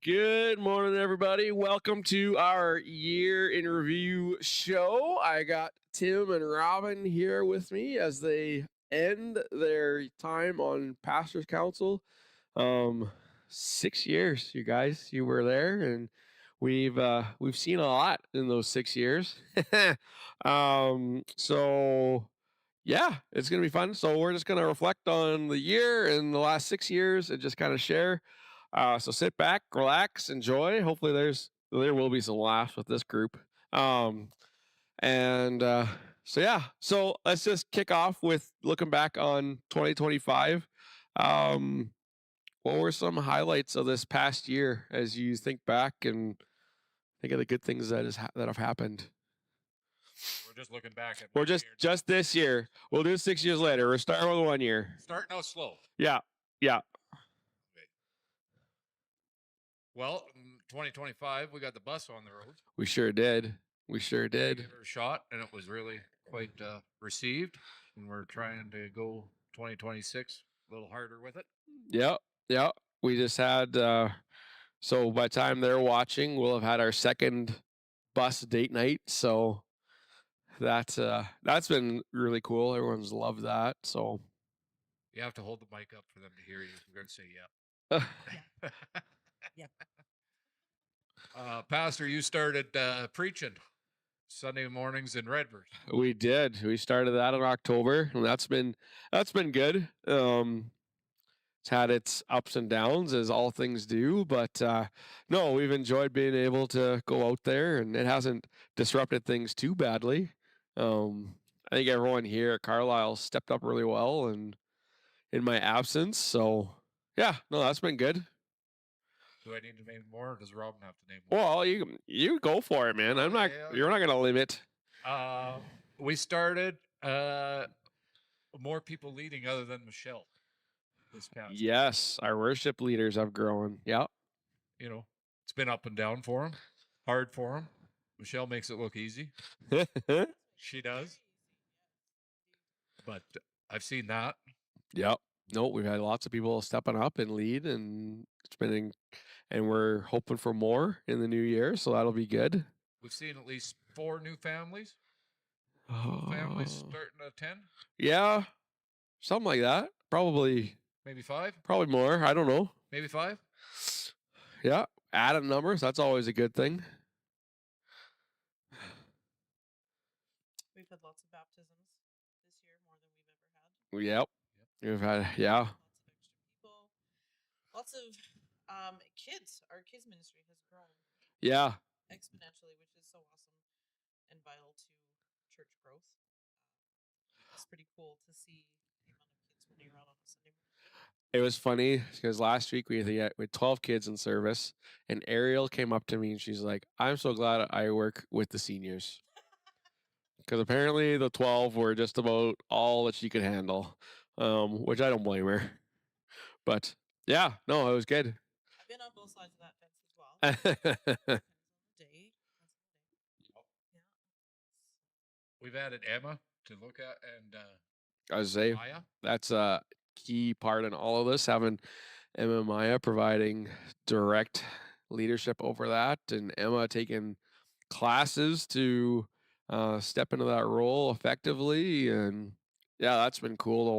Good morning, everybody. Welcome to our year in review show. I got Tim and Robin here with me as they end their time on Pastors Council. 6 years, you guys. You were there, and we've seen a lot in those 6 years. So yeah, it's gonna be fun. So we're just gonna reflect on the year and the last 6 years and just kind of share. So sit back, relax, enjoy. Hopefully, there will be some laughs with this group. Um, and so yeah, so let's just kick off with looking back on 2025. Um, what were some highlights of this past year as you think back and think of the good things that have happened? We're just looking back at Or one just year. just this year. We'll do 6 years later. We're starting with 1 year. Starting out slow. Yeah, yeah, Okay. Well, in 2025, we got the bus on the road. we sure did. We sure We did. gave it a shot, and it was really quite received. And we're trying to go 2026 a little harder with it. Yep, yep. We just had so by the time they're watching, we'll have had our second bus date night. So that's been really cool. Everyone's loved that. So You have to hold the mic up for them to hear you. We're going to say yeah. Yeah. Pastor, you started preaching Sunday mornings in Redbird. we did. We started that in October, and that's been good. It's had its ups and downs as all things do, but no, we've enjoyed being able to go out there, and it hasn't disrupted things too badly. I think everyone here at Carlisle stepped up really well, and in my absence, so yeah, no, that's been good. Do I need to name more, or does Robin have to name more? Well, you go for it, man. I'm not. Yeah. You're not gonna limit. We started more people leading other than Michelle this past. Yes, our worship leaders have grown. Yeah. You know, it's been up and down for him, hard for him. Michelle makes it look easy. She does. But I've seen that. Yep. No, we've had lots of people stepping up and lead, and and we're hoping for more in the new year, so that'll be good. We've seen at least 4 new families. Oh, Families starting to attend. yeah, something like that. Probably Maybe 5. more. I don't know. Maybe 5. Yeah, adding numbers. That's always a good thing. We've had lots of baptisms this year, more than we've ever had. Yep. We've had yeah. Lots of extra people. Lots of kids. Our kids ministry has grown Yeah. exponentially, which is so awesome and vital to church growth. It's pretty cool to see the amount of kids running around on a Sunday morning. It was funny because last week we had 12 kids in service, and Ariel came up to me and she's like, "I'm so glad I work with the seniors." Because apparently the 12 were just about all that she could handle, which I don't blame her. But yeah, no, it was good. I've been on both sides of that fence as well. Depends on the day. Yeah. We've added Emma to look at, and I was say Maya. that's a key part in all of this, having Emma and Maya providing direct leadership over that, and Emma taking classes to step into that role effectively. And yeah, that's been cool to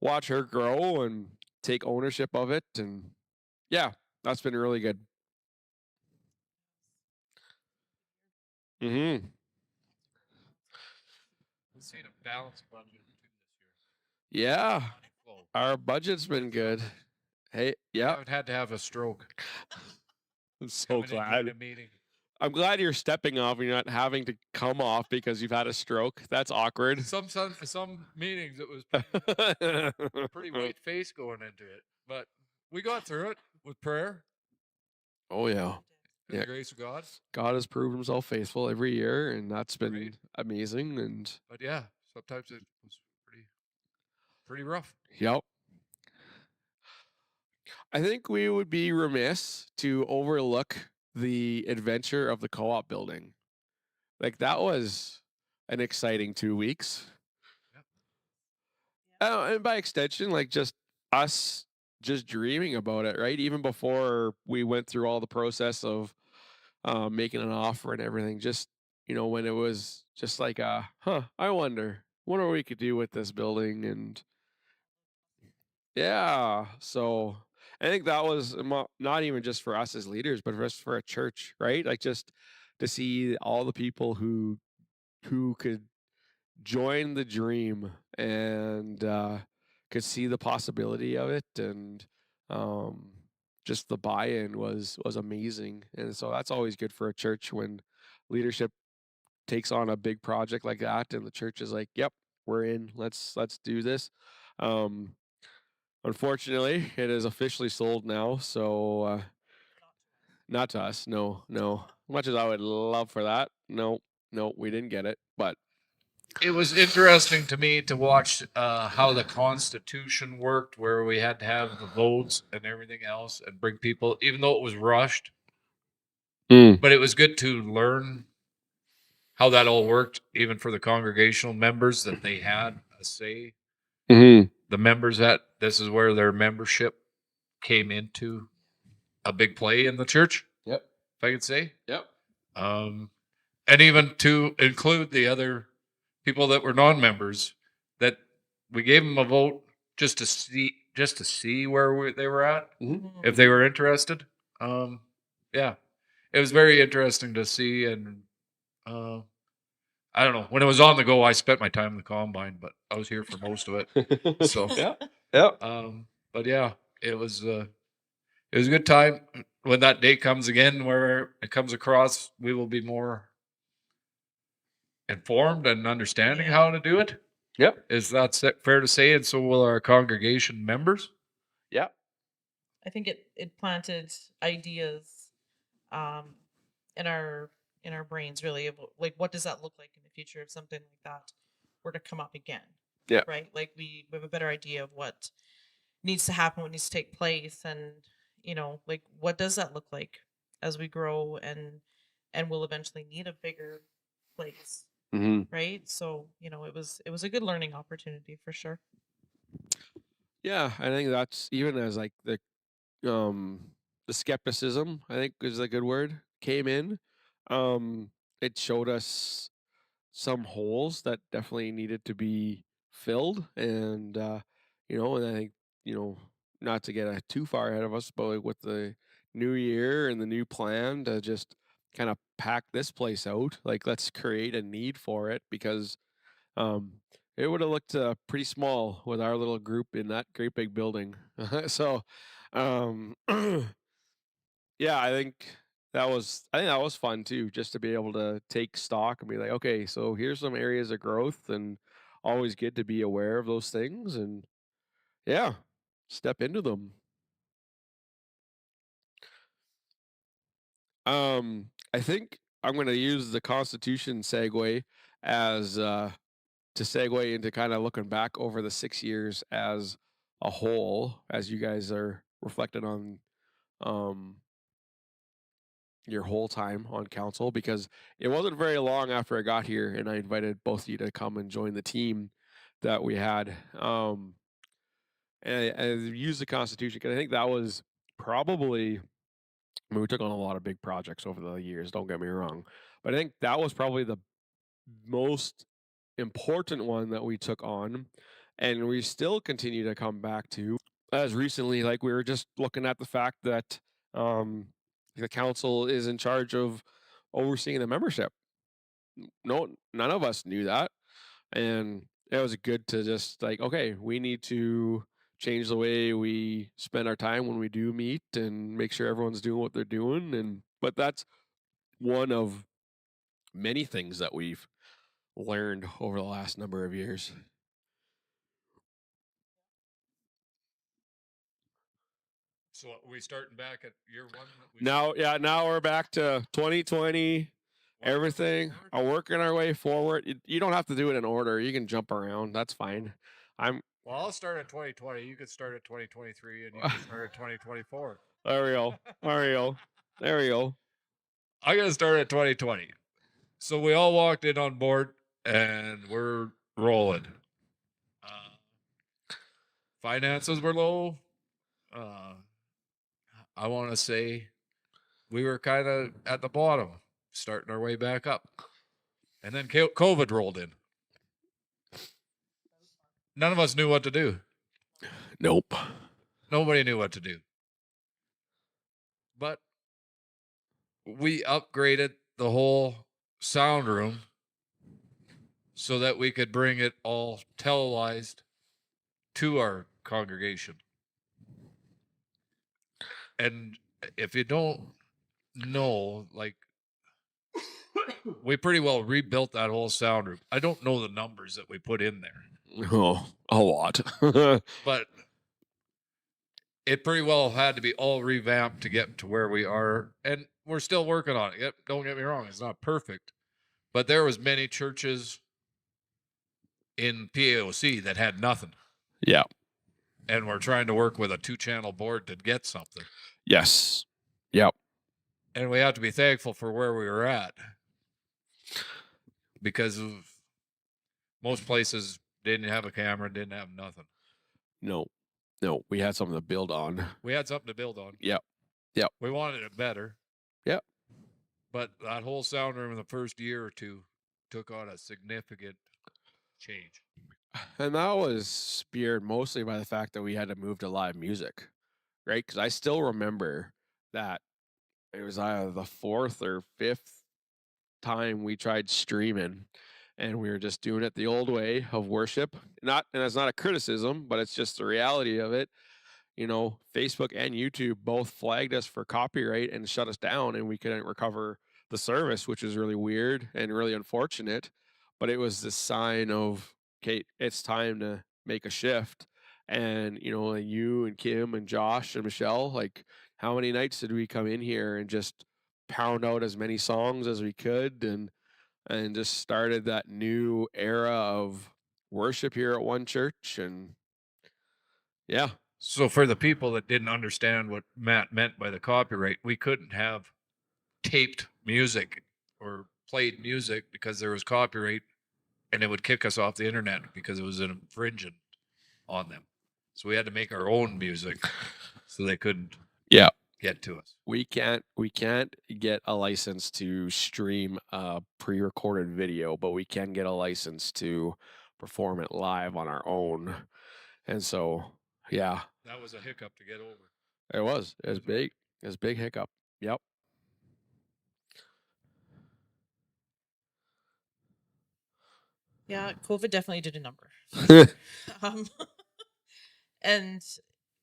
watch her grow and take ownership of it. And yeah, that's been really good. Mm-hmm. We've seen a balanced budget too this Yeah, year. our budget's been good. Hey, I yeah, haven't had to have a stroke. I'm so coming in glad. a meeting. I'm glad you're stepping off and you're not having to come off because you've had a stroke. That's awkward. Some meetings it was pretty white face going into it, but we got through it with prayer Oh yeah. and Yeah. the grace of God. God has proved himself faithful every year, and that's been Great. amazing. And But yeah, sometimes it was pretty rough. yep. I think we would be remiss to overlook the adventure of the co-op building. Like that was an exciting 2 weeks. Yep. Yeah. And by extension, like just us just dreaming about it, right? Even before we went through all the process of making an offer and everything, just when it was just like, I wonder what we could do with this building, and yeah, so I think that was not even just for us as leaders, but for us for a church, right? Like just to see all the people who could join the dream and could see the possibility of it, and um, just the buy-in was amazing. And so that's always good for a church when leadership takes on a big project like that, and the church is like, "Yep, we're in. Let's do this." Um, Unfortunately, it is officially sold now, so not to us. No, no. Much as I would love for that, no, no, we didn't get it. But It was interesting to me to watch how the Constitution worked, where we had to have the votes and everything else and bring people, even though it was rushed. But it was good to learn how that all worked, even for the congregational members, that they had a say. Mm-hmm. The members that this is where their membership came into a big play in the church, Yep. if I could say. Yep. And even to include the other people that were non-members, that we gave them a vote just to see where they were at, if they were interested. Yeah, it was very interesting to see, and I don't know, when it was on the go, I spent my time in the combine, but I was here for most of it. So yeah. Yep. but yeah, it was a good time. When that day comes again, where it comes across, we will be more informed and understanding how to do it. Yep. Is that fair to say? And so will our congregation members. Yep. I think it planted ideas um in our brains, really, of like, what does that look like in the future if something like that were to come up again. Yeah. Right, like we have a better idea of what needs to happen, what needs to take place, and like, what does that look like as we grow and we'll eventually need a bigger place. Mm-hmm. Right, so it was a good learning opportunity for sure. Yeah, I think that's even as like um the skepticism, I think is a good word, came in. Um, it showed us some holes that definitely needed to be filled, and and I think not to get too far ahead of us, but like with the new year and the new plan to just kind of pack this place out, like let's create a need for it, because um it would have looked pretty small with our little group in that great big building. So um yeah, I think that was fun too, just to be able to take stock and be like, okay, so here's some areas of growth, and always good to be aware of those things, and yeah, step into them. I think I'm going to use the Constitution segue as to segue into kind of looking back over the 6 years as a whole, as you guys are reflecting on um your whole time on council, because it wasn't very long after I got here and I invited both of you to come and join the team that we had. And I used the Constitution because I think that was probably, I mean, we took on a lot of big projects over the years, don't get me wrong, but I think that was probably the most important one that we took on, and we still continue to come back to. As recently, like we were just looking at the fact that um, the council is in charge of overseeing the membership. No, none of us knew that, and it was good to just like, okay, we need to change the way we spend our time when we do meet and make sure everyone's doing what they're doing. And but that's one of many things that we've learned over the last number of years. So are we starting back at year one? Now we're back to 2020. Everything are working our way forward. You don't have to do it in order. You can jump around. That's fine. Well, I'll start at 2020. You could start at 2023, and you could start at 2024. There we go. There we go. There we go. I got to start at 2020. So we all walked in on board, and we're rolling. Finances were low. I want to say we were kind of at the bottom, starting our way back up. And then COVID rolled in. None of us knew what to do. Nope. Nobody knew what to do. But we upgraded the whole sound room so that we could bring it all televised to our congregation. And if you don't know, like, we pretty well rebuilt that whole sound room. I don't know the numbers that we put in there, Oh, a lot. but it pretty well had to be all revamped to get to where we are. And we're still working on it. Yep, don't get me wrong, it's not perfect. But there was many churches in PAOC that had nothing. Yeah. And we're trying to work with a 2-channel board to get something. Yes. Yep. And we have to be thankful for where we were at, because most places didn't have a camera, didn't have nothing. No. We had something to build on. We had something to build on. Yep. We wanted it better. Yep. But that whole sound room in the first year or two took on a significant change. And that was speared mostly by the fact that we had to move to live music, right? Because I still remember that it was either the 4th or 5th time we tried streaming, and we were just doing it the old way of worship. And it's not a criticism, but it's just the reality of it. Facebook and YouTube both flagged us for copyright and shut us down, and we couldn't recover the service, which is really weird and really unfortunate. But it was the sign of, okay, it's time to make a shift. And, you and Kim and Josh and Michelle, like, how many nights did we come in here and just pound out as many songs as we could and just started that new era of worship here at One Church? And yeah. So for the people that didn't understand what Matt meant by the copyright, we couldn't have taped music or played music because there was copyright, and it would kick us off the internet because it was an infringement on them. So we had to make our own music so they couldn't get to us. We can't get a license to stream a pre-recorded video, but we can get a license to perform it live on our own. And so, yeah, That was a hiccup to get over. it was big. It was a big hiccup. Yep. Yeah, COVID definitely did a number. And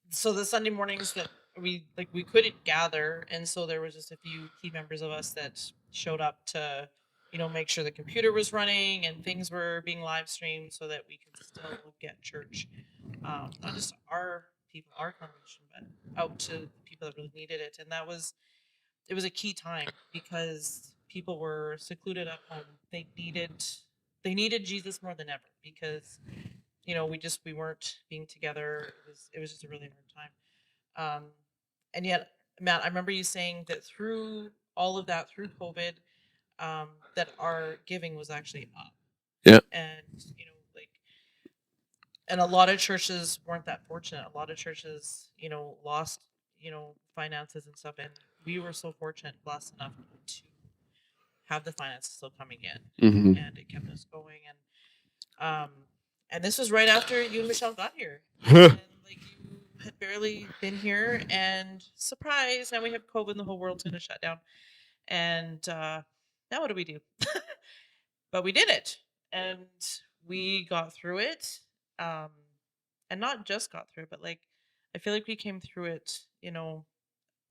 so the Sunday mornings that we couldn't gather, and so there was just a few key members of us that showed up to make sure the computer was running and things were being live streamed so that we could still get church, not just our people, our congregation, but out to the people that really needed it. And it was a key time because people were secluded at home. They needed Jesus more than ever because we weren't being together. It was just a really hard time. And yet, Matt, I remember you saying that through all of that, through COVID, that our giving was actually up. Yeah. And and a lot of churches weren't that fortunate. A lot of churches, lost, finances and stuff. And we were so fortunate, blessed enough to have the finances still coming in, Mhm. and it kept us going. And this was right after you and Michelle got here. And you had barely been here, and surprise, now we have COVID and the whole world's gonna shut down. And now what do we do? But we did it, and we got through it. And not just got through it, but I feel like we came through it,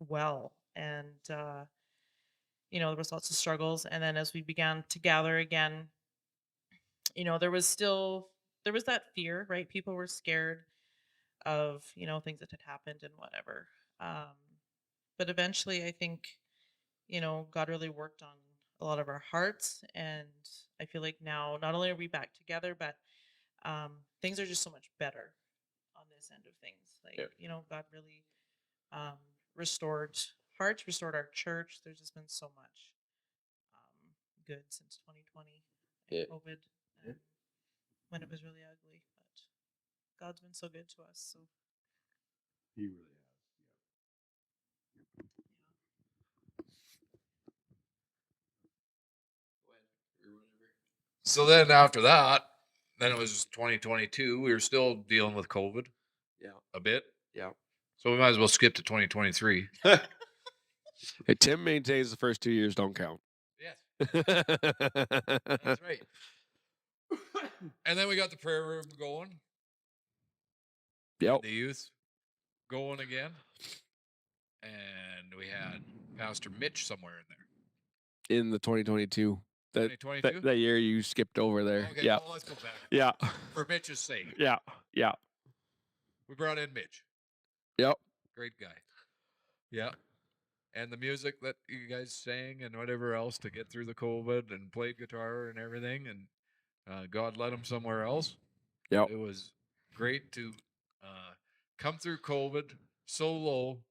well. And there was lots of struggles. And then as we began to gather again, there was that fear, right? People were scared of things that had happened and whatever. But eventually, I think God really worked on a lot of our hearts, and I feel like now not only are we back together, but things are just so much better on this end of things. God really restored hearts, restored our church. There's just been so much good since 2020 and COVID, when it was really ugly. But God's been so good to us. So He really has. So then after that, then it was 2022. We were still dealing with COVID Yeah. a bit. Yeah. So we might as well skip to 2023. Hey, Tim maintains the first 2 years don't count. Yes, that's right. And then we got the prayer room going. Yep. The youth going again. And we had Pastor Mitch somewhere in there. In the 2022. That 2022? that year you skipped over there. Okay, Yeah. well, let's go back. Yeah. For Mitch's sake. Yeah. Yeah. We brought in Mitch. Yep. Great guy. Yeah. And the music that you guys sang and whatever else to get through the COVID and played guitar and everything. And God led him somewhere else. Yep. It was great to come through COVID so low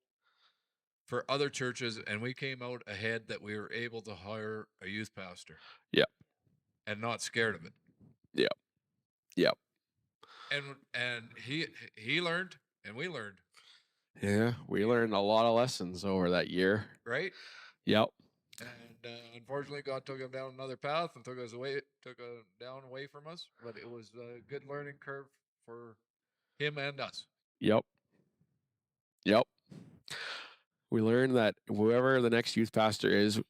for other churches, and we came out ahead that we were able to hire a youth pastor. Yep. And not scared of it. Yep. Yep. And he learned and we learned. Yeah, we learned a lot of lessons over that year. Right? Yep. And unfortunately, God took him down another path and took down away from us. But it was a good learning curve for him and us. Yep. Yep. We learned that whoever the next youth pastor is,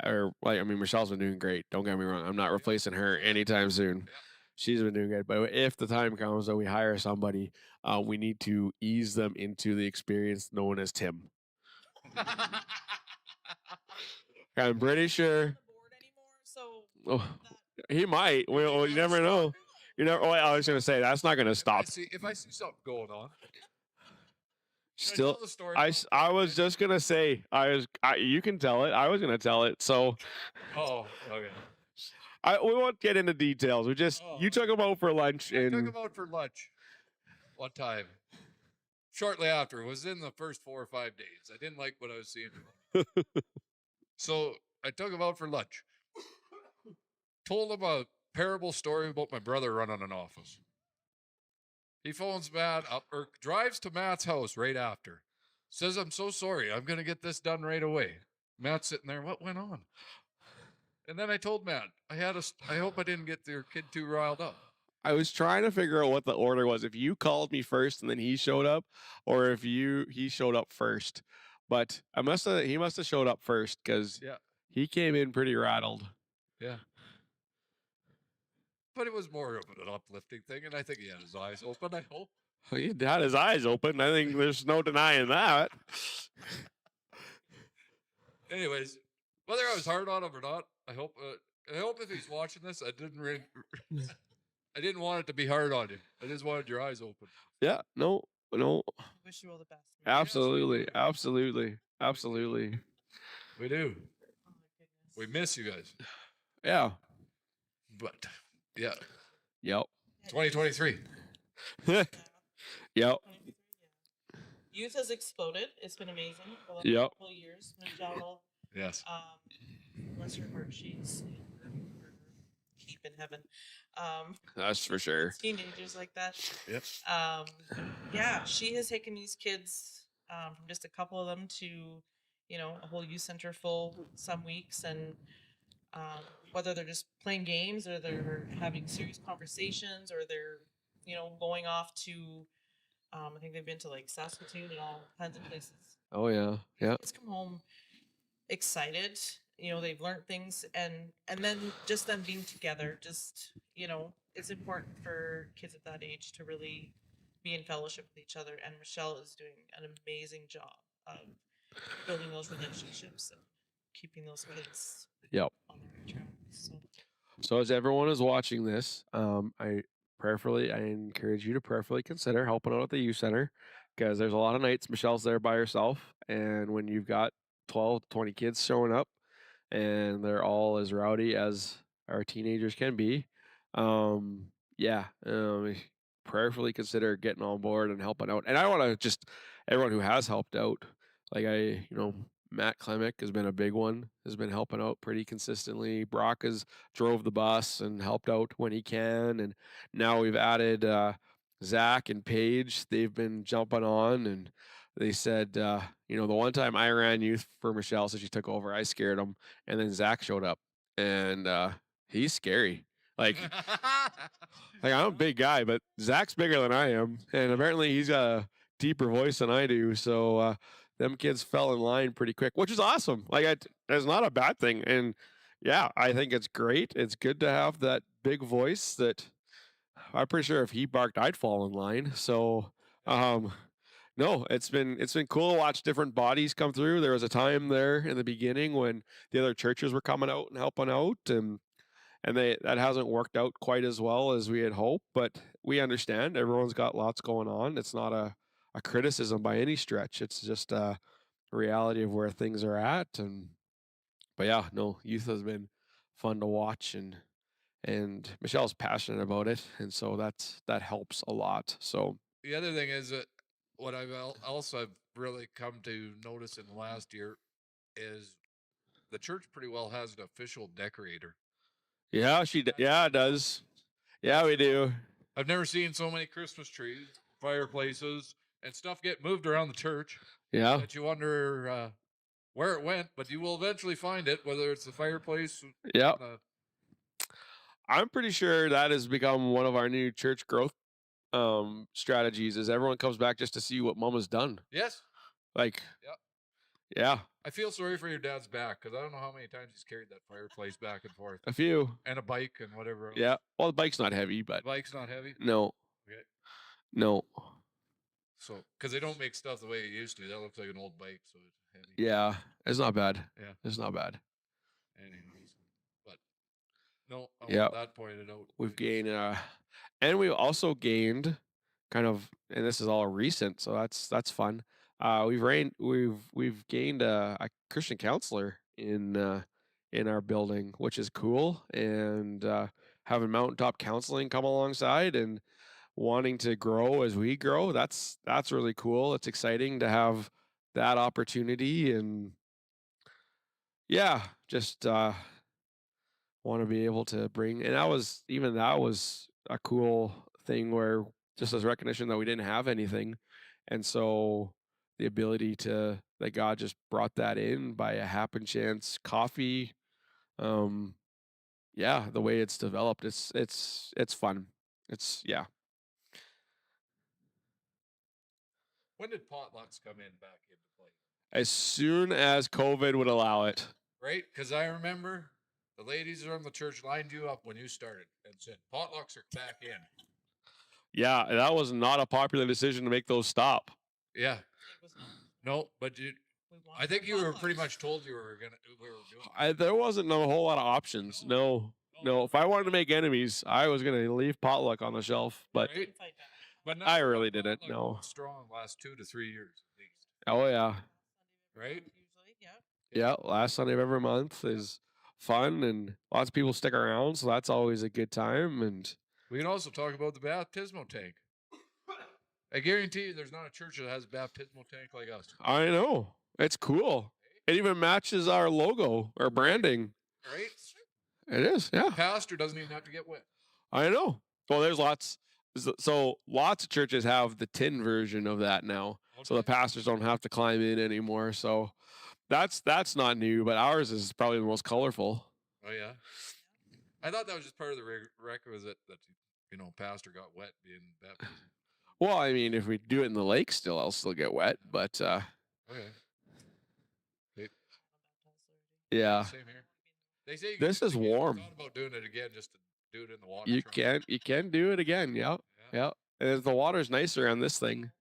or like, I mean, Michelle's been doing great. Don't get me wrong. I'm not replacing her anytime soon. Yeah. She's been doing good. But if the time comes that we hire somebody, we need to ease them into the experience known as Tim. I'm pretty sure. Oh, he might. Well, you never know. You never. Oh, I was going to say that's not going to stop. If I see something going on. Still, I was just gonna say you can tell it. I was gonna tell it. So, oh, okay. We won't get into details. We just you took him out for lunch. I took him out for lunch one time. Shortly after, it was in the first 4 or 5 days. I didn't like what I was seeing. So I took him out for lunch. Told him a parable story about my brother running an office. He phones Matt up or drives to Matt's house right after. Says, "I'm so sorry. I'm going to get this done right away." Matt's sitting there. What went on? And then I told Matt, I hope I didn't get your kid too riled up. I was trying to figure out what the order was. If you called me first and then he showed up, or if he showed up first. But he must have showed up first because he came in pretty rattled. Yeah. But it was more of an uplifting thing, and I think he had his eyes open, I hope. Well, he had his eyes open. I think there's no denying that. Anyways, whether I was hard on him or not, I hope if he's watching this, I didn't want it to be hard on you. I just wanted your eyes open. Yeah, no. Wish you all the best. Absolutely, Yes, absolutely, absolutely. We do. Oh my goodness. We miss you guys. Yeah. But yeah. Yep. 2023. Yep. Youth has exploded. It's been amazing for the last Yep. couple of years. Michelle, Yes. bless her heart, she's keep in heaven. That's for sure. Teenagers like that. Yep. Yeah, she has taken these kids from just a couple of them to, a whole youth center full some weeks, and whether they're just playing games or they're having serious conversations or they're, going off to, I think they've been to like Saskatoon and all kinds of places. Oh yeah. Yeah. Kids come home excited. They've learned things, and then just them being together. Just it's important for kids at that age to really be in fellowship with each other. And Michelle is doing an amazing job of building those relationships and keeping those kids Yep. on the right track. So as everyone is watching this, I encourage you to prayerfully consider helping out at the youth center, because there's a lot of nights Michelle's there by herself, and when you've got 12, 20 kids showing up, and they're all as rowdy as our teenagers can be, prayerfully consider getting on board and helping out. And I want to just everyone who has helped out, like Matt Klemick has been a big one, has been helping out pretty consistently. Brock has drove the bus and helped out when he can. And now we've added Zach and Paige. They've been jumping on, and they said, the one time I ran youth for Michelle, so she took over, I scared him, and then Zach showed up, and he's scary. Like, I'm a big guy, but Zach's bigger than I am, and apparently he's got a deeper voice than I do. So them kids fell in line pretty quick, which is awesome. It's not a bad thing, and yeah, I think it's great. It's good to have that big voice. That I'm pretty sure if he barked, I'd fall in line. So, no, it's been cool to watch different bodies come through. There was a time there in the beginning when the other churches were coming out and helping out, and that hasn't worked out quite as well as we had hoped, but we understand everyone's got lots going on. It's not a criticism by any stretch. It's just a reality of where things are at. And but yeah, no, youth has been fun to watch, and Michelle's passionate about it, and so that helps a lot. So The other thing is that what also have really come to notice in the last year is the church pretty well has an official decorator. yeah, it does. Yeah, we do. I've never seen so many Christmas trees, fireplaces, and stuff get moved around the church Yeah. that you wonder where it went, but you will eventually find it, whether it's the fireplace. Yeah. Uh, I'm pretty sure that has become one of our new church growth strategies is everyone comes back just to see what mama's done. yes. Like, Yep. yeah, I feel sorry for your dad's back because I don't know how many times he's carried that fireplace back and forth a few. and a bike and whatever else. Yeah. Well, the bike's not heavy, The but bike's not heavy. no, Okay. no. So, because they don't make stuff the way it used to. That looks like an old bike, so it's heavy. Yeah, it's not bad. Yeah. It's not bad. Anyways, but no, I Yeah. want that pointed out. We've gained, and we also gained kind of, and this is all recent, so that's fun. We've gained a Christian counselor in our building, which is cool, and having mountaintop counseling come alongside and wanting to grow as we grow. That's really cool. It's exciting to have that opportunity, and yeah, just want to be able to bring, and that was a cool thing where just as recognition that we didn't have anything, and so the ability to that God just brought that in by a happen chance coffee. um yeah, the way it's developed, it's fun. It's yeah. When did potlucks come in back into play? As soon as COVID would allow it. Right? Because I remember the ladies from the church lined you up when you started and said potlucks are back in. Yeah, that was not a popular decision to make those stop. Yeah. It was not. No, but I think you were pretty much told we were doing it. There wasn't a whole lot of options. No. If I wanted to make enemies, I was gonna leave potluck on the shelf. But Right? But I really didn't. No. Strong last 2 to 3 years at least. Oh yeah. Right? Usually, yeah. Yeah. Last Sunday of every month is fun, and lots of people stick around, so that's always a good time. And we can also talk about the baptismal tank. I guarantee you there's not a church that has a baptismal tank like us. I know. It's cool. It even matches our logo, our branding. Right? It is, yeah. The pastor doesn't even have to get wet. I know. Well, there's lots. So lots of churches have the tin version of that now. Okay. So the pastors don't have to climb in anymore. So that's not new, but ours is probably the most colorful. Oh yeah. I thought that was just part of the requisite that pastor got wet being baptized. Well, I mean, if we do it in the lake, I'll still get wet. But okay. Yeah. Same here. They say this is warm. Thought about doing it again, just to do it in the water. You can do it again. Yeah. Yeah. And the water's nicer on this thing.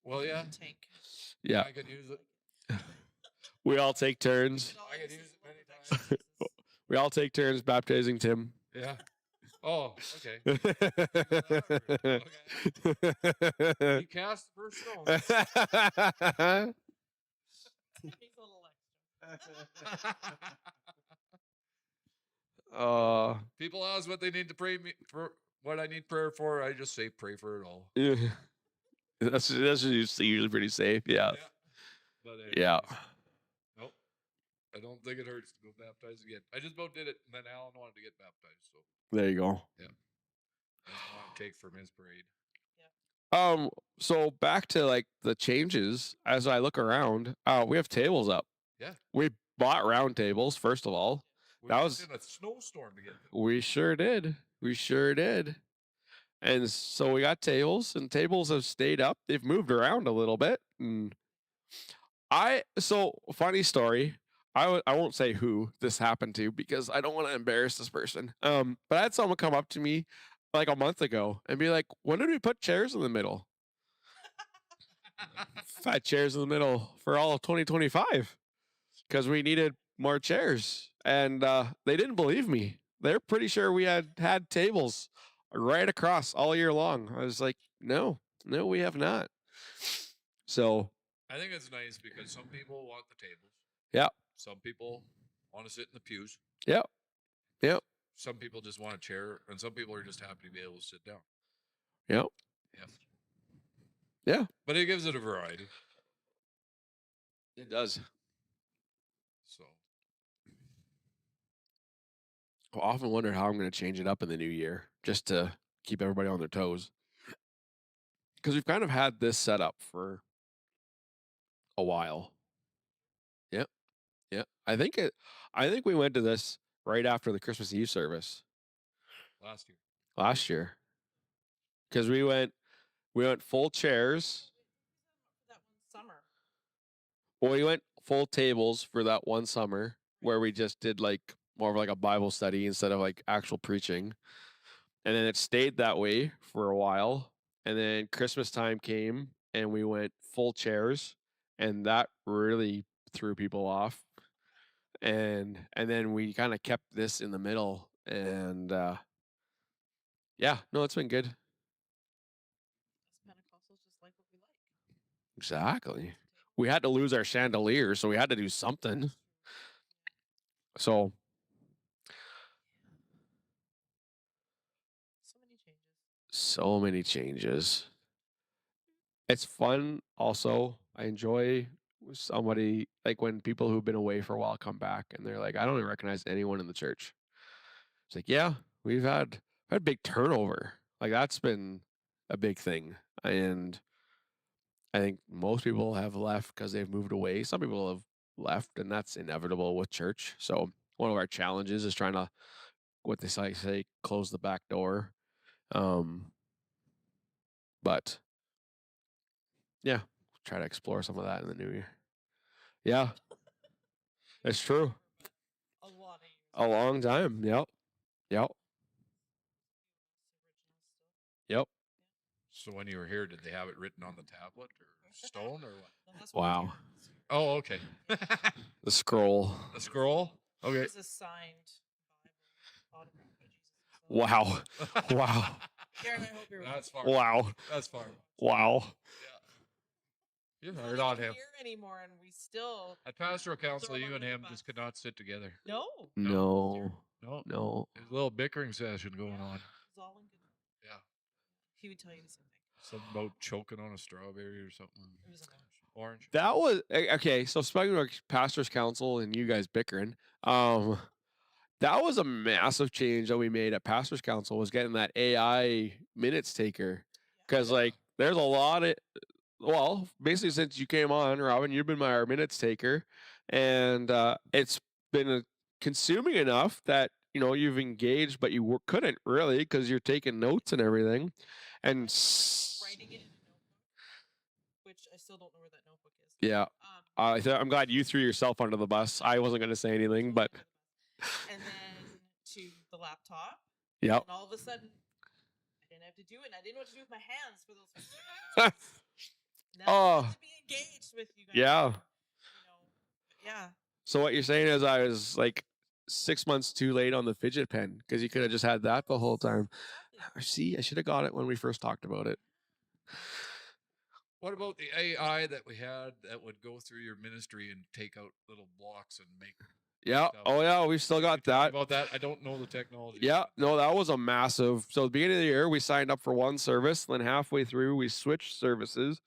Well, yeah. Tank. Yeah. I could use it. We all take turns. I could use it many times. We all take turns baptizing Tim. Yeah. Oh, okay. Okay. He cast the first stone. People ask what they need to pray for, what I need prayer for. I just say pray for it all. Yeah. That's usually pretty safe. Yeah. But yeah. Nope. I don't think it hurts to go baptize again. I just about did it, and then Alan wanted to get baptized. So there you go. Yeah. That's what I take from his parade. So back to like the changes as I look around, we have tables up. Yeah. We bought round tables, first of all. We That walked was in a snowstorm to get them. we sure did. We sure did. And so we got tables, and tables have stayed up. They've moved around a little bit. And funny story. I won't say who this happened to because I don't want to embarrass this person. But I had someone come up to me like a month ago and be like, "When did we put chairs in the middle? Fat chairs in the middle for all of 2025 because we needed more chairs." And they didn't believe me. They're pretty sure we had tables right across all year long. I was like, "No, no, we have not." So I think it's nice because some people want the tables. yeah, Some people want to sit in the pews. yep, yep, Some people just want a chair, and some people are just happy to be able to sit down. yep, Yeah. yeah. But it gives it a variety. It does. So I often wonder how I'm going to change it up in the new year just to keep everybody on their toes. Because we've kind of had this set up for a while. Yep. Yep. I think we went to this right after the Christmas Eve service last year. last year. Because we went full chairs. That one summer. Well, we went full tables for that one summer where we just did like more of like a Bible study instead of like actual preaching. And then it stayed that way for a while. And then Christmas time came and we went full chairs, and that really threw people off. And then we kind of kept this in the middle, and yeah, no, it's been good. Us Pentecostals just like what we like. Exactly. We had to lose our chandelier, so we had to do something. So So many changes. so many changes. It's fun also. I enjoy somebody like when people who've been away for a while come back and they're like, I don't even recognize anyone in the church. It's like, yeah, we've had big turnover. Like that's been a big thing. And I think most people have left because they've moved away. Some people have left, and that's inevitable with church. So one of our challenges is trying to what they say close the back door. But yeah, try to explore some of that in the new year. Yeah, it's true. A lot of years. A long time. Yep. Yep. Yep. So when you were here, did they have it written on the tablet or stone or what? No, that's what Wow. year. Oh, okay. The scroll. The scroll? Okay. It's a signed Bible autographed by Jesus himself. Wow. Wow. Karen, I hope you're That's far. Wow. That's far. Wow. You're We're hard not on even him. here anymore, and we still At pastoral council, Throw him you and under the him bus. just could not sit together. no. No. No. No. There's a little bickering session going on. It's all in good. Yeah. He would tell you the same thing. Something about choking on a strawberry or something. It was an Orange. That was okay. So speaking of pastors' council and you guys bickering, that was a massive change that we made at pastors' council was getting that AI minutes taker, because like there's a lot of basically since you came on, Robin, you've been our minutes taker, and it's been consuming enough that you've engaged, but you couldn't really because you're taking notes and everything, and writing it in a notebook, which I still don't know where that notebook is. yeah. I'm glad you threw yourself under the bus. I wasn't going to say anything, but And then to the laptop. yeah. And all of a sudden, I didn't have to do it. And I didn't know what to do with my hands for those 15 minutes. Now I have to be engaged with you guys. Yeah. Yeah. So what you're saying is I was like 6 months too late on the fidget pen because you could have just had that the whole time. Exactly. See, I should have got it when we first talked about it. What about the AI that we had that would go through your ministry and take out little blocks and make Yeah. stuff? Oh yeah, we've still got that. About that, I don't know the technology. Yeah. No, that was a massive. So at the beginning of the year, we signed up for one service. Then halfway through, we switched services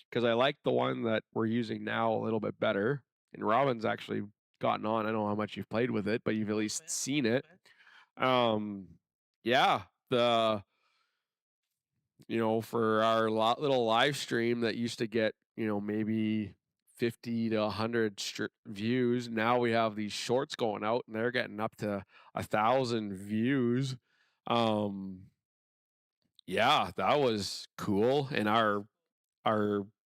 because I like the one that we're using now a little bit better. And Robin's actually gotten on. I don't know how much you've played with it, but you've at least seen it. Yeah. for our little live stream that used to get, maybe 50 to 100 views. Now we have these shorts going out and they're getting up to 1,000 views. Yeah, that was cool. And our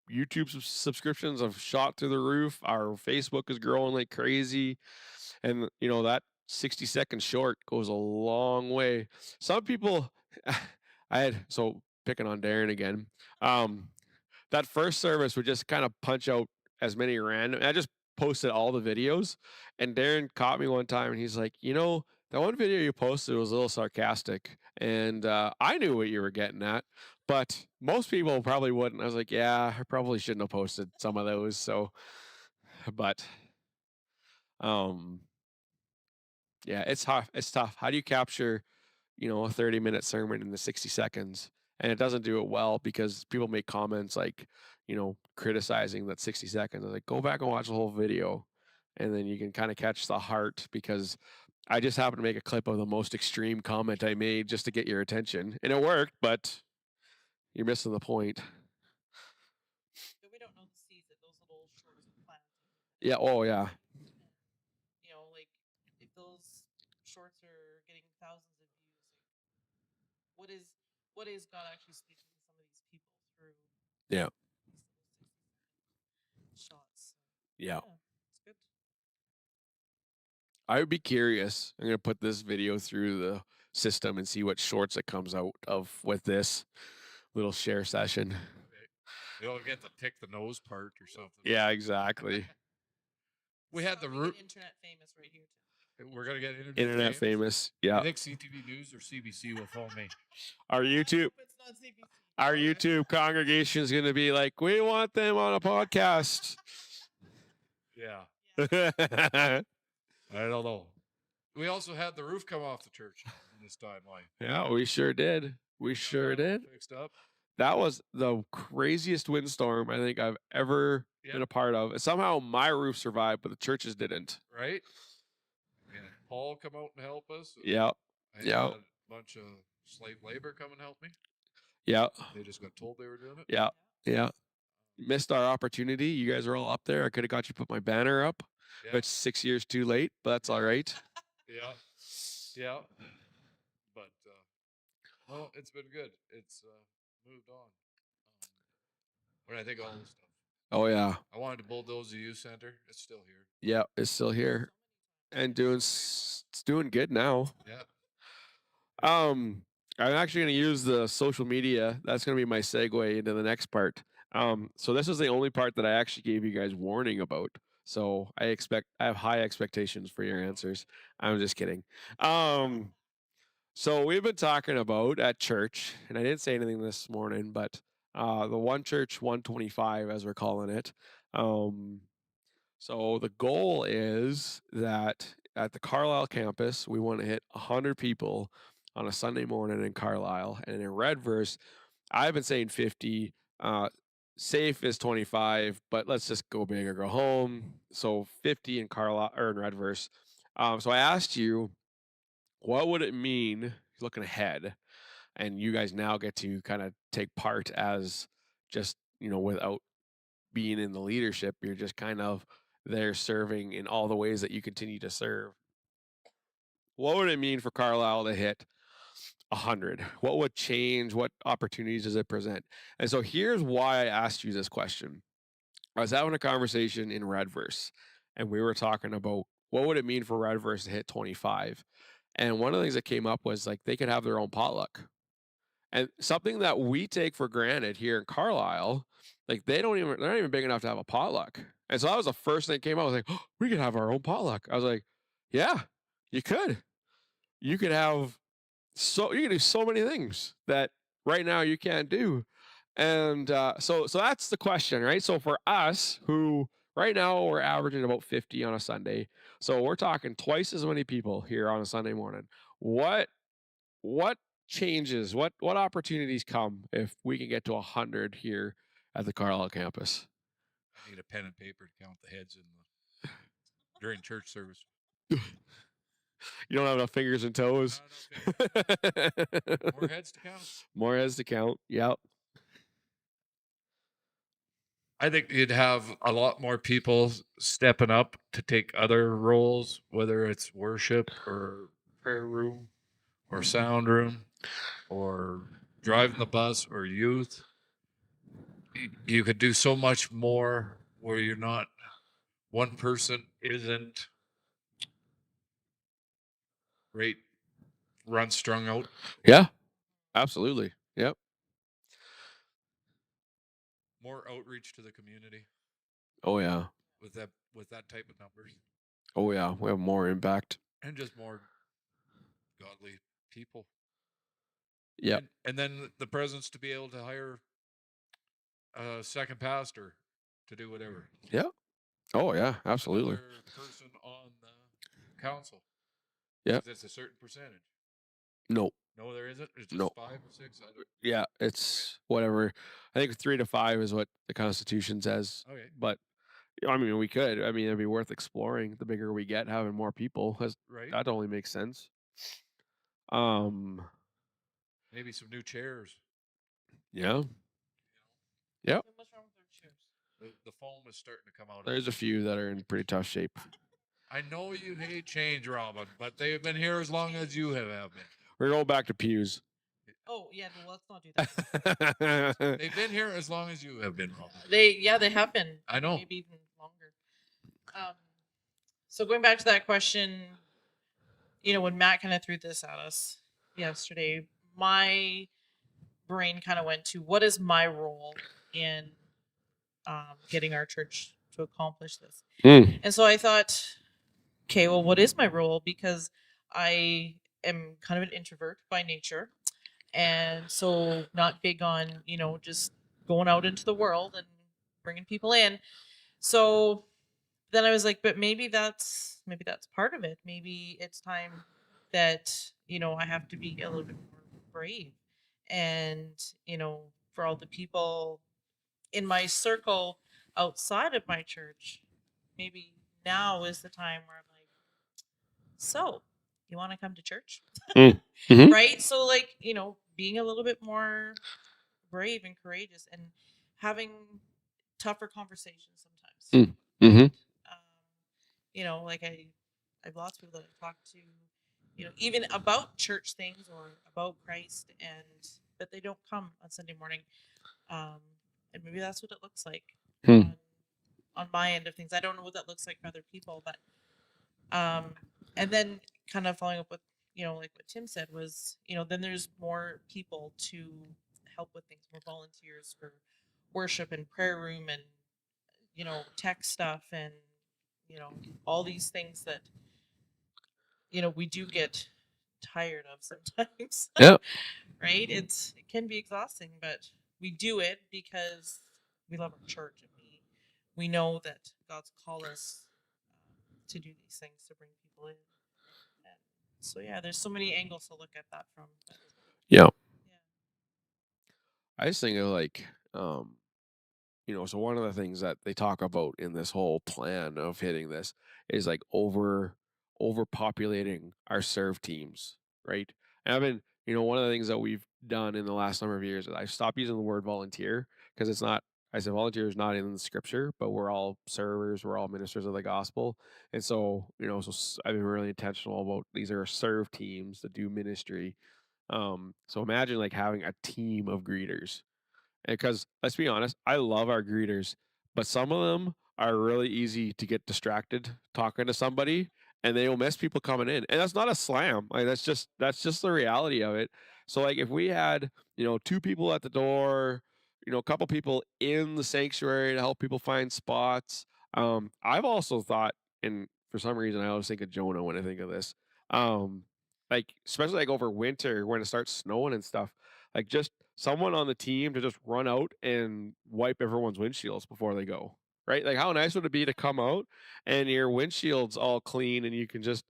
YouTube subscriptions have shot through the roof. Our Facebook is growing like crazy. And that 60-second short goes a long way. Some people picking on Darren again. That first service would just kind of punch out as many random. I just posted all the videos, and Darren caught me one time, and he's like, that one video you posted was a little sarcastic, and I knew what you were getting at, but most people probably wouldn't. I was like, yeah, I probably shouldn't have posted some of those. So, but yeah, it's tough. It's tough. How do you capture, a 30-minute sermon in the 60 seconds? And it doesn't do it well because people make comments like, criticizing that 60 seconds. I was like, go back and watch the whole video. And then you can kind of catch the heart, because I just happened to make a clip of the most extreme comment I made just to get your attention. And it worked, but you're missing the point. But we don't know the seeds that those little shorts are planting. Yeah. Oh, yeah. Like if those shorts are getting thousands of views, like what is God actually speaking to some of these people through? Yeah. Shots. Yeah. It's good. I would be curious. I'm going to put this video through the system and see what shorts it comes out of with this little share session. You'll get the pick the nose part or something. Yeah, exactly. We had the root. Internet famous right here too. We're gonna get internet famous. Yeah. I think CTV News or CBC will phone me. Our YouTube. It's not CBC. Our YouTube congregation is going to be like, we want them on a podcast. Yeah. I don't know. We also had the roof come off the church in this timeline. Yeah, we sure did. We sure did. Fixed up. That was the craziest windstorm I think I've ever been a part of. Somehow my roof survived, but the churches didn't. Right? And Paul come out and help us. Yeah. Yeah. A bunch of slave labor come and help me. Yeah. They just got told they were doing it. Yeah. Yeah. Missed our opportunity. You guys are all up there. I could have got you to put my banner up. Yeah. It's 6 years too late, but that's all right. Yeah. Yeah. But well, it's been good. It's moved on. When I think of all this stuff. Oh yeah. I wanted to bulldoze the youth center. It's still here. Yeah, it's still here, and it's doing good now. Yeah. I'm actually going to use the social media. That's going to be my segue into the next part. So this is the only part that I actually gave you guys warning about. So I have high expectations for your answers. I'm just kidding. So we've been talking about at church, and I didn't say anything this morning, but the OneChurch 125, as we're calling it. So the goal is that at the Carlisle campus, we want to hit 100 people on a Sunday morning in Carlisle. And in Redverse, I've been saying 50. Safe is 25, but let's just go big or go home. So 50 in Carlisle or in Redverse. So I asked you, what would it mean looking ahead? And you guys now get to kind of take part as just, without being in the leadership, you're just kind of there serving in all the ways that you continue to serve. What would it mean for Carlisle to hit 100? What would change? What opportunities does it present? And so here's why I asked you this question. I was having a conversation in Redverse, and we were talking about what would it mean for Redverse to hit 25. And one of the things that came up was like they could have their own potluck. And something that we take for granted here in Carlisle, like they're not even big enough to have a potluck. And so that was the first thing that came out. I was like, oh, we could have our own potluck. I was like, yeah, you could. You could do so many things that right now you can't do. And so that's the question, right? So for us, who right now we're averaging about 50 on a Sunday, so we're talking twice as many people here on a Sunday morning. What changes? What opportunities come if we can get to 100 here at the Carlisle campus? I need a pen and paper to count the heads during church service. You don't have enough fingers and toes. More heads to count. More heads to count. Yep. I think you'd have a lot more people stepping up to take other roles, whether it's worship or prayer room or sound room or driving the bus or youth. You could do so much more where you're not, one person isn't right, run strung out. Yeah. Absolutely. Yep. More outreach to the community Oh yeah. with that type of numbers, Oh yeah. We have more impact. and just more godly people. Yep. And then the presence to be able to hire a second pastor to do whatever. Yeah. Oh yeah. Absolutely. Another person on the council. Yep. It's a certain percentage. No. No, there isn't. It's just No. 5 or 6. Yeah. It's whatever. I think 3 to 5 is what the Constitution says. Okay. But I mean, we could. I mean, it'd be worth exploring. The bigger we get, having more people, Right. that only makes sense. Maybe some new chairs. Yeah. Yep. What's wrong with our chairs? The foam is starting to come out. There's a few that are in pretty tough shape. I know you hate change, Robin, but they've been here as long as you have been. We're going back to pews. Oh yeah, well, let's not do that. They've been here as long as you have been, Robin. They have been. I know. Maybe even longer. So going back to that question, when Matt kind of threw this at us yesterday, my brain kind of went to what is my role in getting our church to accomplish this. And so I thought, okay, well, what is my role? Because I am kind of an introvert by nature, and so not big on just going out into the world and bringing people in. So then I was like, but maybe that's part of it. Maybe it's time that I have to be a little bit more brave, and for all the people in my circle outside of my church, maybe now is the time where I'm like, so you want to come to church? Mhm. Right? So like, being a little bit more brave and courageous and having tougher conversations sometimes. Mhm. Like I have lots of people that I talk to, even about church things or about Christ, and but they don't come on Sunday morning. And maybe that's what it looks like on my end of things. I don't know what that looks like for other people, but and then kind of following up with like what Tim said was then there's more people to help with things, more volunteers for worship and prayer room and tech stuff and all these things that we do get tired of sometimes. Yep. Right? It can be exhausting, but we do it because we love our church and we know that God's called us to do these things to bring people in. And so yeah, there's so many angles to look at that from. Yeah. Yeah. I just think of like, so one of the things that they talk about in this whole plan of hitting this is like overpopulating our serve teams, right? And I've been, one of the things that we've done in the last number of years is I've stopped using the word volunteer because it's not. I said volunteer is not in the scripture, but we're all servers, we're all ministers of the gospel, and so I've been really intentional about these are serve teams that do ministry. So imagine like having a team of greeters. Because let's be honest, I love our greeters, but some of them are really easy to get distracted talking to somebody, and they will miss people coming in. And that's not a slam. Like that's just the reality of it. So like if we had, 2 people at the door, a couple people in the sanctuary to help people find spots. I've also thought, and for some reason I always think of Jonah when I think of this. Like especially like over winter when it starts snowing and stuff, like just someone on the team to just run out and wipe everyone's windshields before they go. Right? Like how nice would it be to come out and your windshield's all clean and you just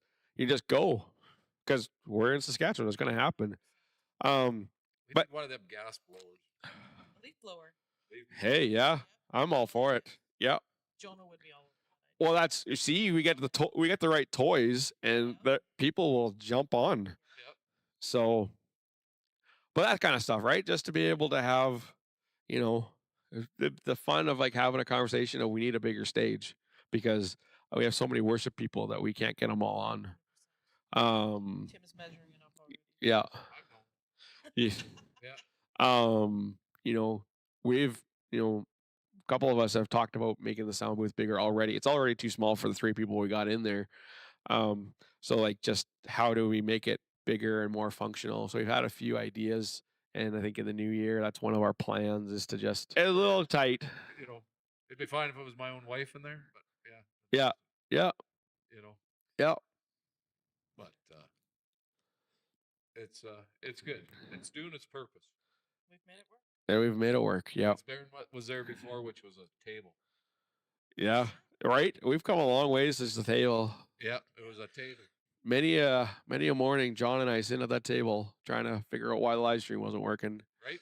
go because we're in Saskatchewan. It's going to happen. We But need one of them gas blowers. A leaf blower. hey, yeah, I'm all for it. Yeah. Jonah would be all over Well, that's you see, we get the right toys, and the people will jump on. Yep. So, but that kind of stuff, right? Just to be able to have, you know, the fun of like having a conversation of we need a bigger stage because we have so many worship people that we can't get them all on. 100%. Tim's measuring it up already. Yeah. I know. Yeah. Yeah. You know, we've, you know, a couple of us have talked about making the sound booth bigger already. It's already too small for the 3 people we got in there. So like just how do we make it bigger and more functional? So we've had a few ideas and I think in the new year that's one of our plans is to just a little tight. You know, it'd be fine if it was my own wife in there, but yeah. Yeah. Yeah. You know, Yeah. but it's good. It's doing its purpose. We've made it work. And we've made it work. Yeah. It's better than what was there before, which was a table. Yeah. Right? We've come a long ways since the table. Yeah, it was a table. Many a morning, John and I sitting at that table trying to figure out why the live stream wasn't working. Right?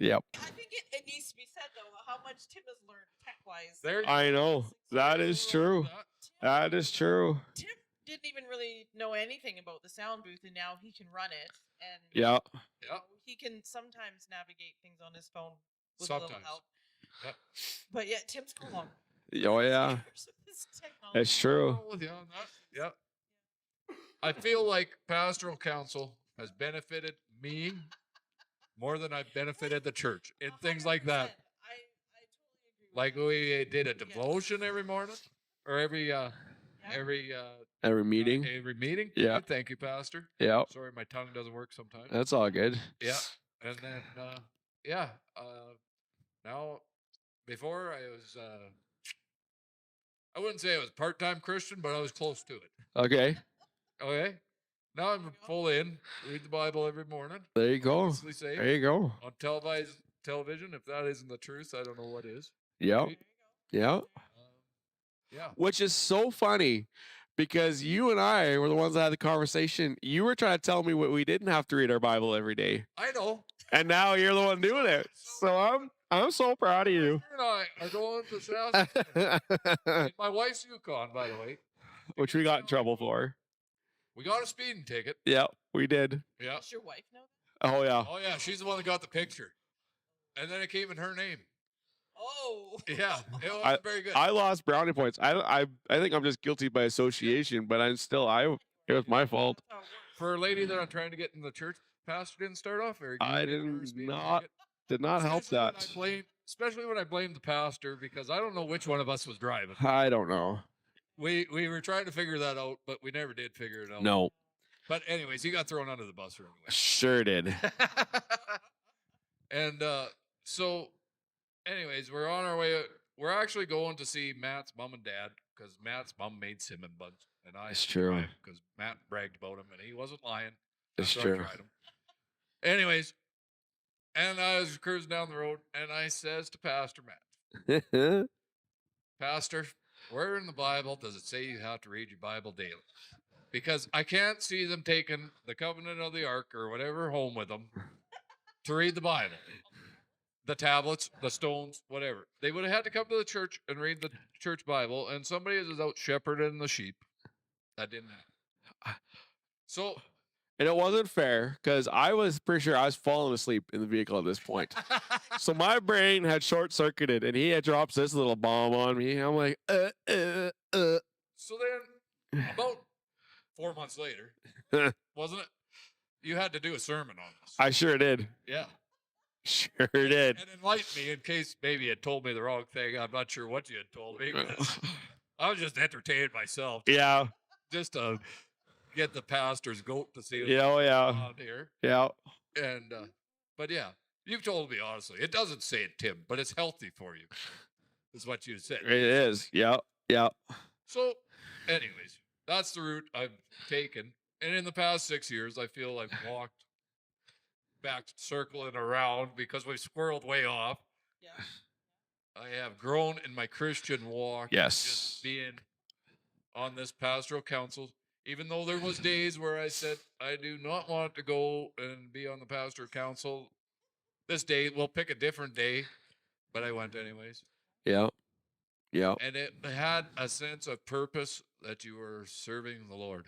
Yep. I think it needs to be said though how much Tim has learned tech wise. There you I know. That go. is true. That is true. Tim didn't even really know anything about the sound booth, and now he can run it. And Yeah. you know, he can sometimes navigate things on his phone with a little Sometimes. help. Yep. But yeah, Tim's come along. Oh yeah. Years of this technology. It's true. Oh, yeah, yep. I feel like pastoral council has benefited me more than I've benefited the church in things like that. I totally agree with Like that. we did a devotion every morning or every meeting. Every meeting. Yeah. Thank you, Pastor. Yeah. Sorry, my tongue doesn't work sometimes. That's all good. Yeah. And then now before I was I wouldn't say I was part-time Christian, but I was close to it. Okay. Okay. Now I'm full in. Read the Bible every morning. There you go. Honestly saved. There you go. On television. If that isn't the truth, I don't know what is. Yep. Right? Yeah. Yeah. Which is so funny because you and I were the ones that had the conversation. You were trying to tell me what we didn't have to read our Bible every day. I know. And now you're the one doing it. So I'm so proud of you. And I are going to South. My wife's Yukon, by the way. Which we got in trouble for. We got a speeding ticket. Yeah, we did. Yeah. Does your wife know that? Oh yeah. Oh yeah, she's the one that got the picture. And then it came in her name. Oh. Yeah. It wasn't very good. I lost brownie points. I think I'm just guilty by association, but it was my fault. For a lady that I'm trying to get in the church, pastor didn't start off very good. I did not help that. Especially when I blamed the pastor because I don't know which one of us was driving. I don't know. We were trying to figure that out, but we never did figure it out. No. But anyways, he got thrown under the bus right away. Sure did. And so anyways, we're on our way. We're actually going to see Matt's mom and dad because Matt's mom made cinnamon buns. And It's true. Because Matt bragged about him and he wasn't lying. It's So I true. tried 'em. Anyways, and I was cruising down the road and I says to Pastor Matt, Pastor, where in the Bible does it say you have to read your Bible daily? Because I can't see them taking the covenant of the ark or whatever home with them to read the Bible. The tablets, the stones, whatever. They would have had to come to the church and read the church Bible, and somebody is out shepherding the sheep. That didn't happen. So, and it wasn't fair because I was pretty sure I was falling asleep in the vehicle at this point. So my brain had short circuited, and he had dropped this little bomb on me. I'm like, So then, about 4 months later, wasn't it? You had to do a sermon on this. I sure did. Yeah. Sure did. And enlighten me in case maybe you had told me the wrong thing. I'm not sure what you had told me. I was just entertaining myself. Yeah. Just to get the pastor's goat to see what's Yeah. Oh going yeah. on here. Yeah. And but yeah, you've told me honestly. It doesn't say it, Tim, but it's healthy for you. Is what you said. It is. Yeah. Yeah. So, anyways, that's the route I've taken. And in the past 6 years, I feel I've walked back circling around because we've squirreled way off. Yeah. I have grown in my Christian walk. Yes. Just being on this pastoral council, even though there was days where I said, I do not want to go and be on the pastoral council. This day, we'll pick a different day, but I went anyways. Yeah. Yeah. and it had a sense of purpose that you were serving the Lord.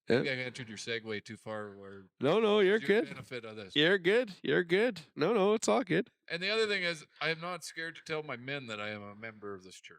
I Yeah. think I entered your segue too far. Where No, you're your good. benefit of this. You're good. You're good. No, it's all good. And the other thing is, I am not scared to tell my men that I am a member of this church.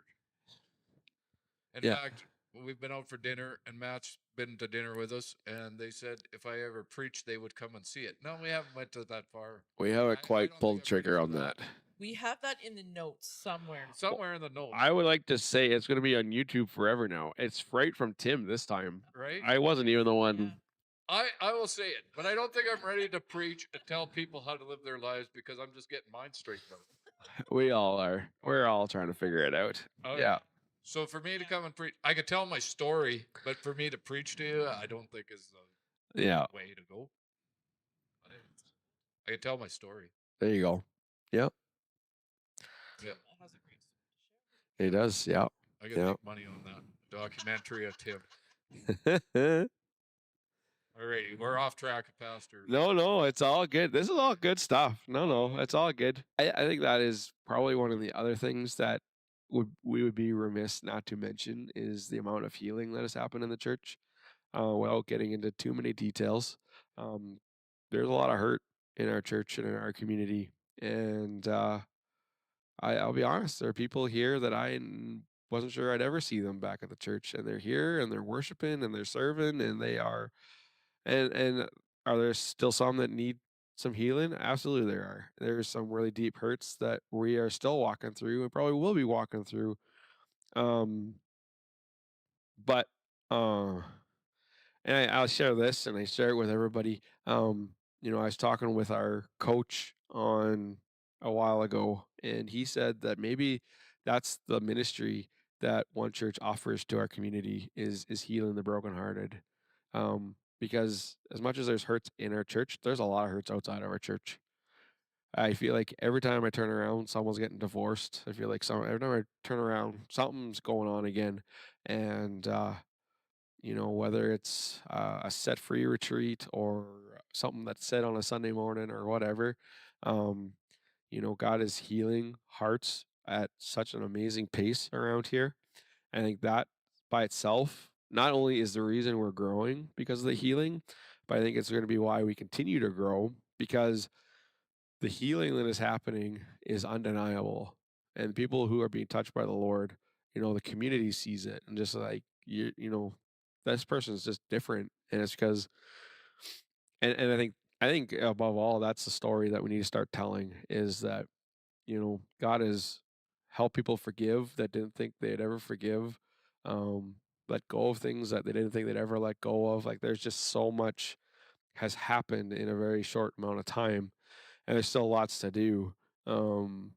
In Yeah. fact, we've been out for dinner, and Matt's been to dinner with us, and they said if I ever preached, they would come and see it. No, we haven't went to that far. We haven't I quite don't pulled think the I'm ready trigger for on that. We have that in the notes somewhere. Somewhere in the notes, I would like to say it's going to be on YouTube forever now. It's right from Tim this time. right? I wasn't even the one. I will say it, but I don't think I'm ready to preach and tell people how to live their lives because I'm just getting mine straightened out. We all are. We're all trying to figure it out. Oh, Yeah. So for me to come and preach, I could tell my story, but for me to preach to you, I don't think is the Yeah. way to go. I can tell my story. There you go. Yep. Yeah, It does. Yeah. I can make money on that documentary of Tim. All right, we're off track, Pastor. No, it's all good. This is all good stuff. No, it's all good. I think that is probably one of the other things that we would be remiss not to mention is the amount of healing that has happened in the church. Without getting into too many details, there's a lot of hurt in our church and in our community, and I'll be honest, there are people here that wasn't sure I'd ever see them back at the church, and they're here and they're worshiping and they're serving and they are. And are there still some that need some healing? Absolutely, there are. There's some really deep hurts that we are still walking through and probably will be walking through. Um, but and I'll share this, and I share it with everybody. I was talking with our coach on a while ago, and he said that maybe that's the ministry that One Church offers to our community is healing the brokenhearted. Because as much as there's hurts in our church, there's a lot of hurts outside of our church. I feel like every time I turn around, someone's getting divorced. I feel like every time I turn around, something's going on again, and whether it's a set free retreat or something that's said on a Sunday morning or whatever, um, God is healing hearts at such an amazing pace around here. I think that by itself not only is the reason we're growing because of the healing, but I think it's going to be why we continue to grow because the healing that is happening is undeniable. And people who are being touched by the Lord, the community sees it and just like, this person is just different. And it's because, and I think above all, that's the story that we need to start telling is that, God has helped people forgive that didn't think they'd ever forgive, let go of things that they didn't think they'd ever let go of. Like there's just so much has happened in a very short amount of time, and there's still lots to do. Um,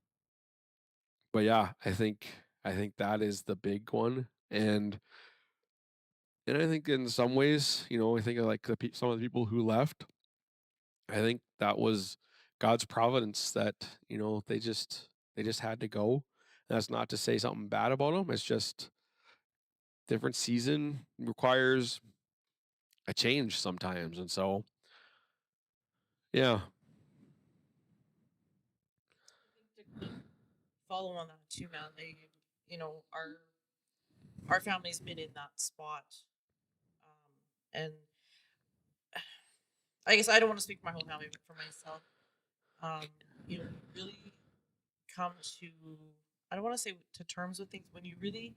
but yeah, I think that is the big one, and I think in some ways, I think of like some of the people who left. I think that was God's providence that they just had to go. And that's not to say something bad about them. It's just different season requires a change sometimes, and so yeah. Follow on that too, man. Our family's been in that spot, and I guess I don't want to speak for my whole family, but for myself, really come to, I don't want to say to terms with things when you really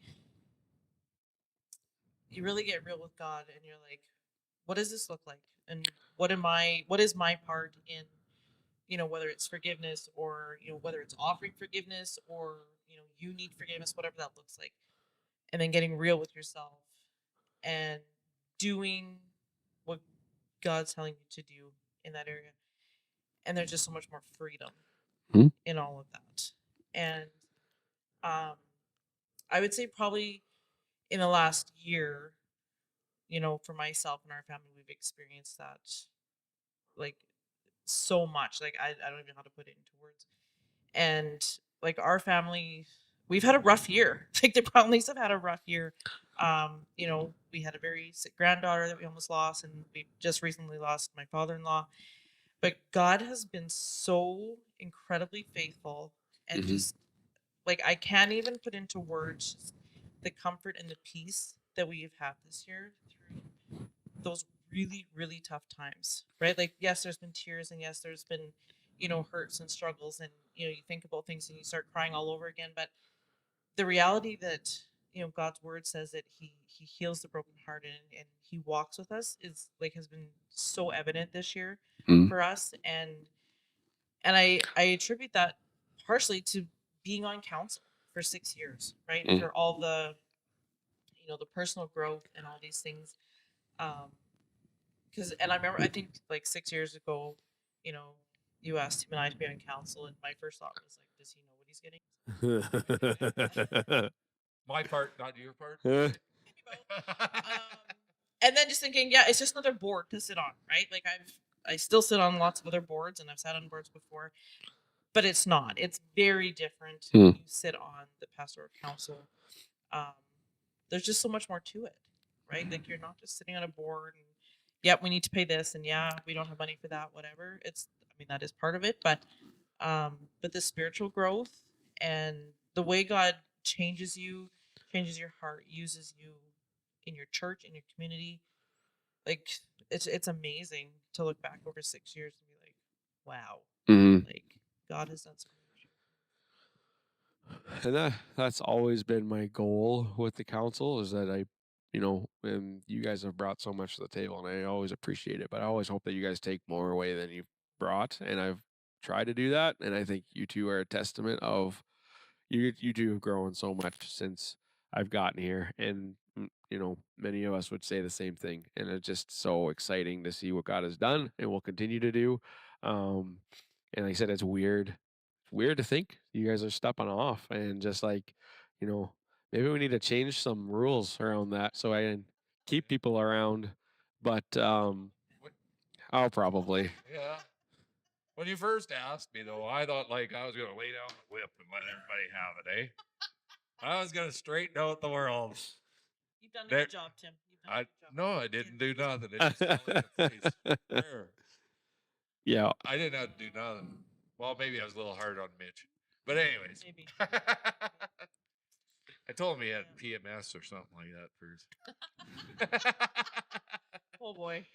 get real with God and you're like, what does this look like? And what is my part in, whether it's forgiveness or, whether it's offering forgiveness or, you need forgiveness, whatever that looks like. And then getting real with yourself and doing what God's telling you to do in that area. And there's just so much more freedom in all of that. And I would say probably in the last year, for myself and our family, we've experienced that like so much. Like I don't even know how to put it into words. And like our family, we've had a rough year. Like the Brownlees have had a rough year. We had a very sick granddaughter that we almost lost, and we just recently lost my father-in-law. But God has been so incredibly faithful and just like I can't even put into words the comfort and the peace that we've had this year through those really, really tough times, right? Like, yes, there's been tears, and yes, there's been, hurts and struggles, and you think about things and you start crying all over again. But the reality that God's word says that He heals the brokenhearted, and He walks with us is like has been so evident this year Mm. for us, and I attribute that partially to being on council for 6 years, right? Mm. For all the the personal growth and all these things. Because and I remember I think like 6 years ago, you know, you asked him and I to be on council, and my first thought was like, does he know what he's getting? My part, not your part. Maybe both. And then just thinking, yeah, it's just another board to sit on, right? Like I still sit on lots of other boards, and I've sat on boards before, but it's not. It's very different. Hmm. You sit on the pastoral council. Um, there's just so much more to it, right? Like you're not just sitting on a board and yep, we need to pay this, and yeah, we don't have money for that, whatever. I mean, that is part of it, but the spiritual growth and the way God changes you, changes your heart, uses you in your church, in your community, like it's amazing to look back over 6 years and be like, wow, Mhm. like God has done so much. And that's always been my goal with the council is that and you guys have brought so much to the table, and I always appreciate it, but I always hope that you guys take more away than you've brought, and I've tried to do that, and I think you two are a testament of you two have grown so much since I've gotten here, and many of us would say the same thing, and it's just so exciting to see what God has done and will continue to do. Um, and like I said, it's weird to think you guys are stepping off, and just like, you know, maybe we need to change some rules around that so I can keep people around. But I'll probably. Yeah. When you first asked me, though, I thought like I was going to lay down the whip and let everybody have it, eh? I was going to straighten out the world. You've done a good job, Tim. You've done a good job. No, I didn't do nothing. It just fell into place. There. Yeah. I didn't have to do nothing. Well, maybe I was a little hard on Mitch. But anyways. Maybe. I told him he had PMS or something like that first. Oh boy.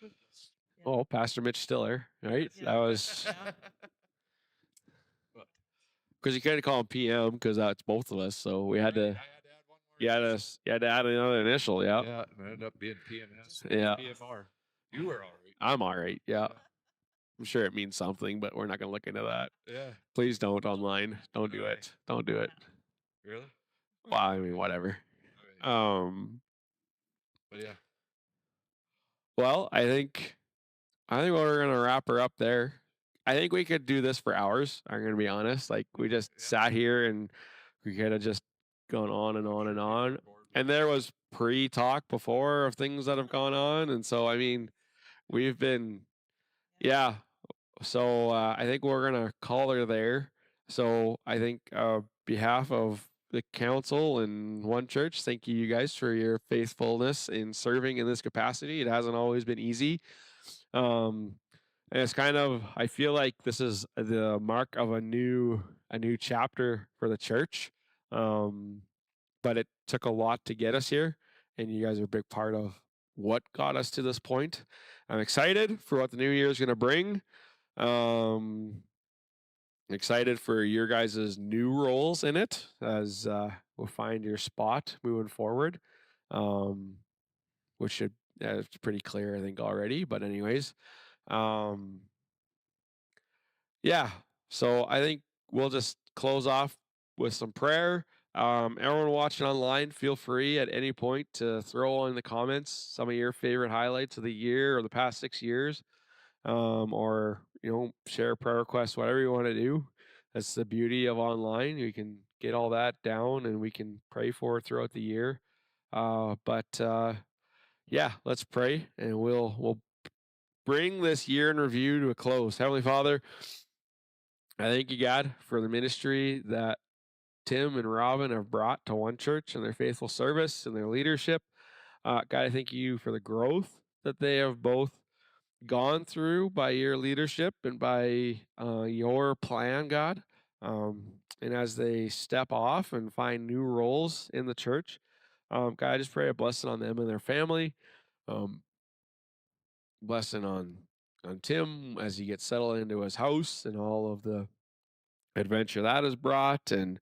Oh, Pastor Mitch Stiller, right? Yeah. That was Yeah. because you can't call him PM because that's both of us. So we had to. I had to add one more. You had to add another initial. Yeah. Yeah, and it ended up being PMS. Yeah. PMR. You were all right. I'm all right. Yeah. I'm sure it means something, but we're not going to look into that. Yeah. Please don't online. Don't do it. Don't do it. Really? Well, I mean, whatever. But yeah. Well, I think we're gonna wrap her up there. I think we could do this for hours. I'm gonna be honest. Like we just sat here and we could have just gone on and on and on. And there was pre-talk before of things that have gone on, and so I mean, we've been, yeah. So I think we're gonna call her there. So I think behalf of the council and One Church, thank you guys for your faithfulness in serving in this capacity. It hasn't always been easy. And it's kind of, I feel like this is the mark of a new chapter for the church. But it took a lot to get us here, and you guys are a big part of what got us to this point. I'm excited for what the new year is going to bring. Excited for your guys' new roles in it as we'll find your spot moving forward, which should it's pretty clear I think already. But anyways, yeah. So I think we'll just close off with some prayer. Everyone watching online, feel free at any point to throw in the comments some of your favorite highlights of the year or the past 6 years. Or share prayer requests, whatever you want to do. That's the beauty of online. You can get all that down, and we can pray for it throughout the year. Yeah, let's pray, and we'll bring this year in review to a close. Heavenly Father, I thank you, God, for the ministry that Tim and Robin have brought to One Church and their faithful service and their leadership. God, I thank you for the growth that they have both gone through by your leadership and by your plan, God. And as they step off and find new roles in the church, God, I just pray a blessing on them and their family. Um, Blessing on Tim as he gets settled into his house and all of the adventure that has brought, and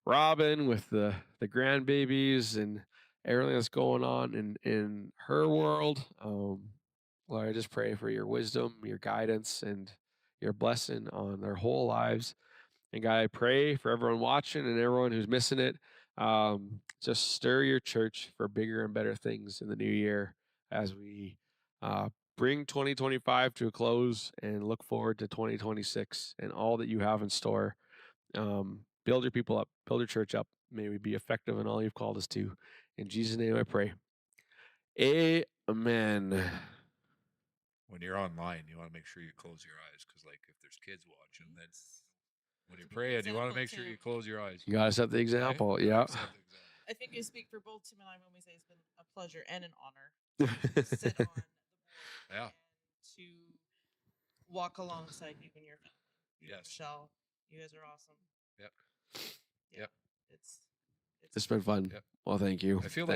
Robin with the grandbabies and everything that's going on in her world. Lord, I just pray for your wisdom, your guidance, and your blessing on their whole lives. And God, I pray for everyone watching and everyone who's missing it. Just stir your church for bigger and better things in the new year as we uh, bring 2025 to a close and look forward to 2026 and all that you have in store. Build your people up, build your church up. May we be effective in all you've called us to. In Jesus' name I pray. Amen. When you're online, you want to make sure you close your eyes, because like if there's kids watching, then when you're praying, you want to make sure you close your eyes. You gotta set the example. Right? Yeah. Set the example. I think I speak for both Tim and I when we say it's been a pleasure and an honor to sit on the board Yeah. and to walk alongside you and your family. Yes. Michelle, you guys are awesome. Yep. Yeah, Yep. It's It's been fun. Yep. Well, thank you. I feel like